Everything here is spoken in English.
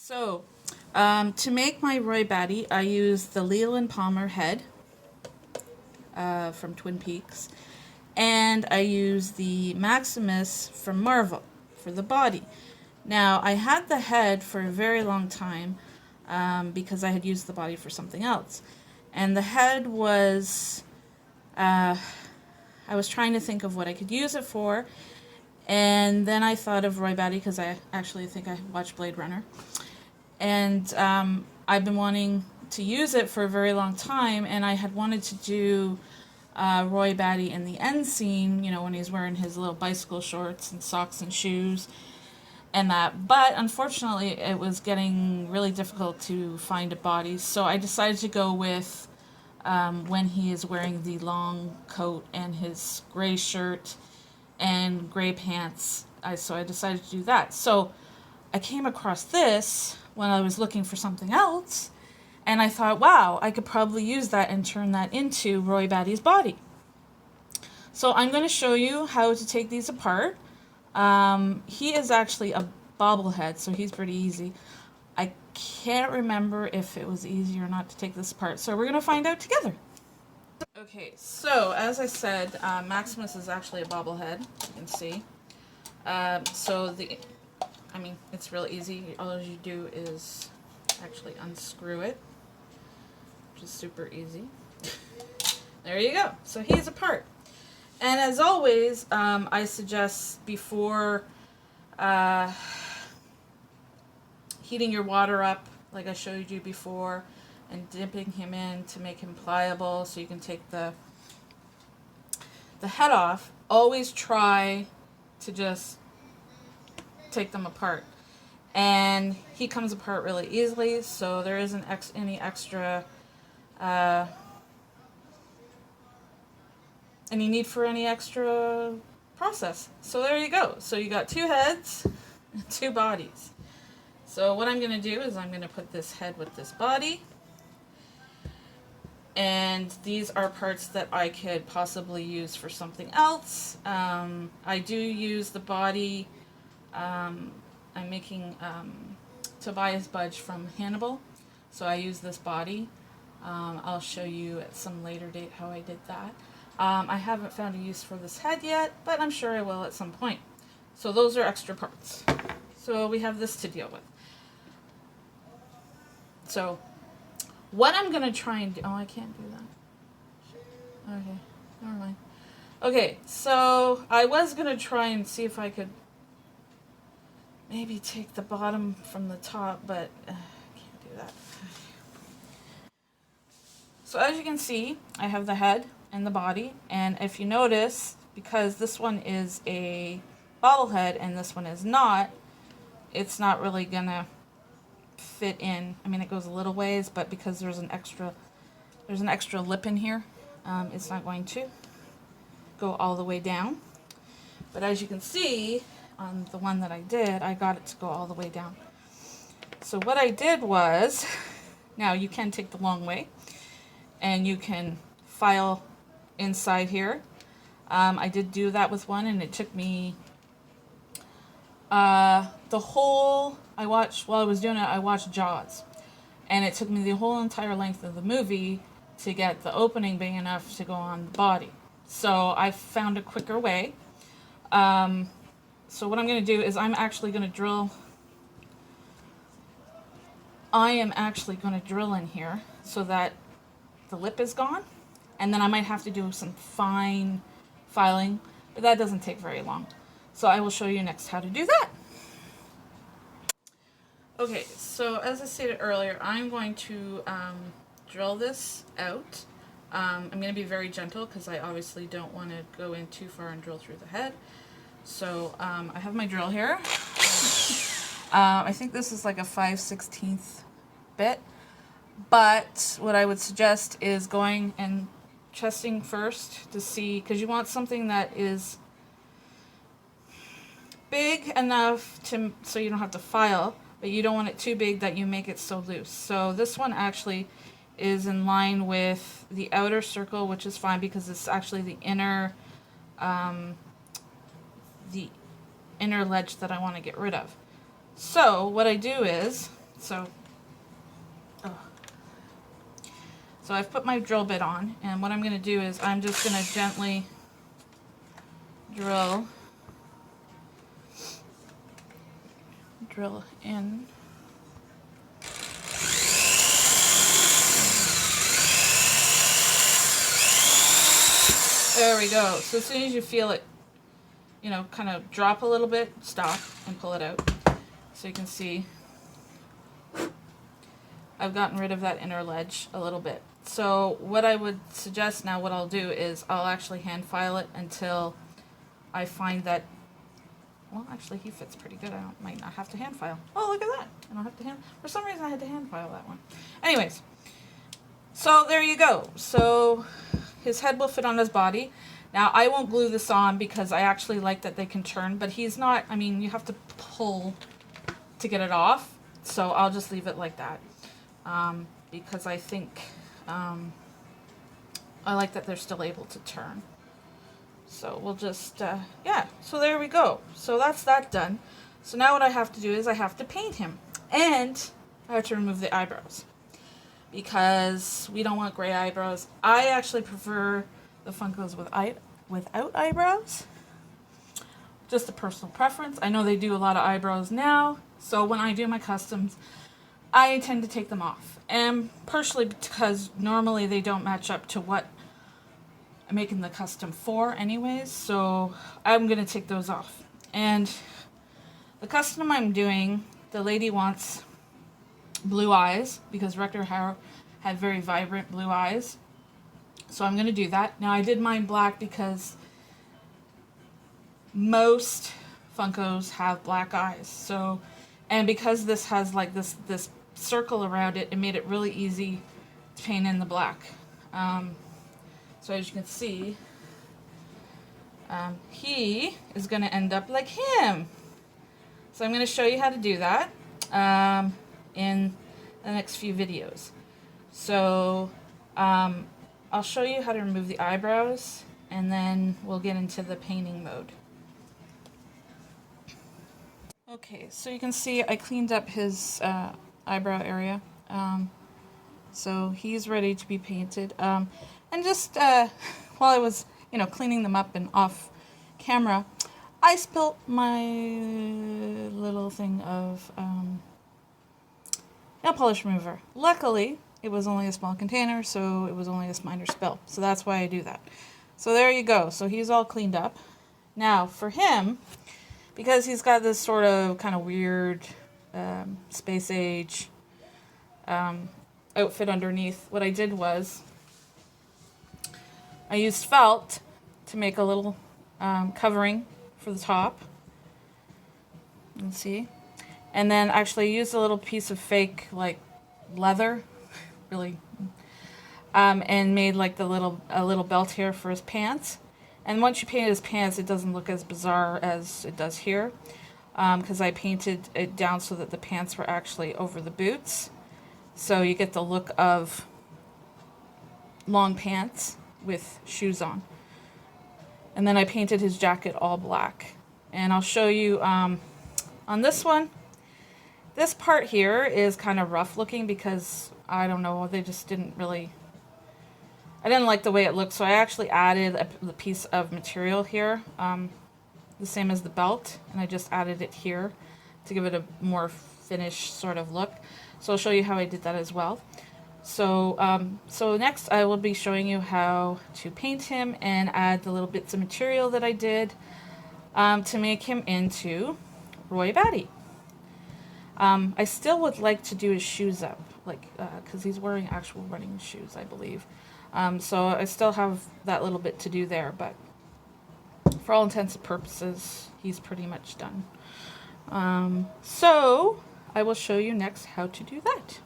So, to make my Roy Batty, I used the Leland Palmer head from Twin Peaks, and I used the Maximus from Marvel for the body. Now, I had the head for a very long time because I had used the body for something else. And the head was, I was trying to think of what I could use it for, and then I thought of Roy Batty because I actually think I watched Blade Runner. And I've been wanting to use it for a very long time, and I had wanted to do Roy Batty in the end scene, you know, when he's wearing his little bicycle shorts and socks and shoes and that. But unfortunately, it was getting really difficult to find a body, so I decided to go with when he is wearing the long coat and his gray shirt and gray pants. So I decided to do that. So I came across this when I was looking for something else, and I thought, wow, I could probably use that and turn that into Roy Batty's body. So I'm going to show you how to take these apart. He is actually a bobblehead, so he's pretty easy. I can't remember if it was easy or not to take this apart, so we're going to find out together. Okay, so as I said, Maximus is actually a bobblehead, you can see. It's real easy. All you do is actually unscrew it, which is super easy. There you go. So he's apart. And as always, I suggest before heating your water up, like I showed you before, and dipping him in to make him pliable so you can take the head off, always try to just take them apart. And he comes apart really easily, so there isn't any extra any need for any extra process. So there you go. So you got two heads and two bodies. So what I'm going to do is I'm going to put this head with this body, and these are parts that I could possibly use for something else. I do use the body. I'm making Tobias Budge from Hannibal, so I use this body. I'll show you at some later date how I did that. I haven't found a use for this head yet, but I'm sure I will at some point. So those are extra parts. So we have this to deal with. So what I'm going to try and do... Oh, I can't do that. Okay, never mind. Okay, so I was going to try and see if I could maybe take the bottom from the top, but I can't do that. So as you can see, I have the head and the body, and if you notice, because this one is a bobblehead and this one is not, it's not really gonna fit in. I mean, it goes a little ways, but because there's an extra lip in here, it's not going to go all the way down. But as you can see, on the one that I did, I got it to go all the way down. So what I did was, now you can take the long way, and you can file inside here. I did do that with one, and it took me while I was doing it, I watched Jaws, and it took me the whole entire length of the movie to get the opening big enough to go on the body. So I found a quicker way. So what I'm going to do is I'm actually going to drill in here so that the lip is gone, and then I might have to do some fine filing, but that doesn't take very long. So I will show you next how to do that. Okay, so as I stated earlier, I'm going to drill this out. I'm going to be very gentle because I obviously don't want to go in too far and drill through the head. So I have my drill here. I think this is like a 5/16 bit. But what I would suggest is going and testing first to see, because you want something that is big enough so you don't have to file, but you don't want it too big that you make it so loose. So this one actually is in line with the outer circle, which is fine because it's actually the inner ledge that I want to get rid of. So what I do is So, so I've put my drill bit on, and what I'm going to do is I'm just going to gently drill in. There we go. So as soon as you feel it, you know, kind of drop a little bit, stop and pull it out. So you can see I've gotten rid of that inner ledge a little bit. So what I would suggest now, what I'll do is I'll actually hand file it until I find that, well, actually he fits pretty good. Might not have to hand file. Oh, look at that. I don't have to hand, for some reason I had to hand file that one. Anyways, so there you go. So his head will fit on his body. Now, I won't glue this on because I actually like that they can turn, but he's not, I mean, you have to pull to get it off, so I'll just leave it like that, because I think, I like that they're still able to turn. So we'll just, yeah, so there we go. So that's that done. So now what I have to do is I have to paint him, and I have to remove the eyebrows, because we don't want gray eyebrows. I actually prefer the Funkos without eyebrows. Just a personal preference. I know they do a lot of eyebrows now, so when I do my customs, I tend to take them off. And partially because normally they don't match up to what I'm making the custom for anyways, so I'm going to take those off. And the custom I'm doing, the lady wants blue eyes, because Rector Harrow had very vibrant blue eyes. So I'm going to do that. Now I did mine black because most Funkos have black eyes. So, and because this has like this circle around it, it made it really easy to paint in the black. So as you can see, he is going to end up like him. So I'm going to show you how to do that in the next few videos. So I'll show you how to remove the eyebrows, and then we'll get into the painting mode. Okay, so you can see I cleaned up his eyebrow area. So he's ready to be painted. And just while I was, you know, cleaning them up and off camera, I spilt my little thing of nail polish remover. Luckily, it was only a small container, so it was only a minor spill. So that's why I do that. So there you go. So he's all cleaned up. Now for him, because he's got this sort of kind of weird space age outfit underneath, what I did was I used felt to make a little covering for the top. You can see. And then actually used a little piece of fake like leather, really, and made like a little belt here for his pants. And once you paint his pants, it doesn't look as bizarre as it does here, because I painted it down so that the pants were actually over the boots. So you get the look of long pants with shoes on. And then I painted his jacket all black. And I'll show you on this one. This part here is kind of rough looking because, I don't know, they just didn't really, I didn't like the way it looked, so I actually added a piece of material here, the same as the belt, and I just added it here to give it a more finished sort of look. So I'll show you how I did that as well. So, so next I will be showing you how to paint him and add the little bits of material that I did to make him into Roy Batty. I still would like to do his shoes up, like, because he's wearing actual running shoes, I believe. So I still have that little bit to do there, but for all intents and purposes, he's pretty much done. So I will show you next how to do that.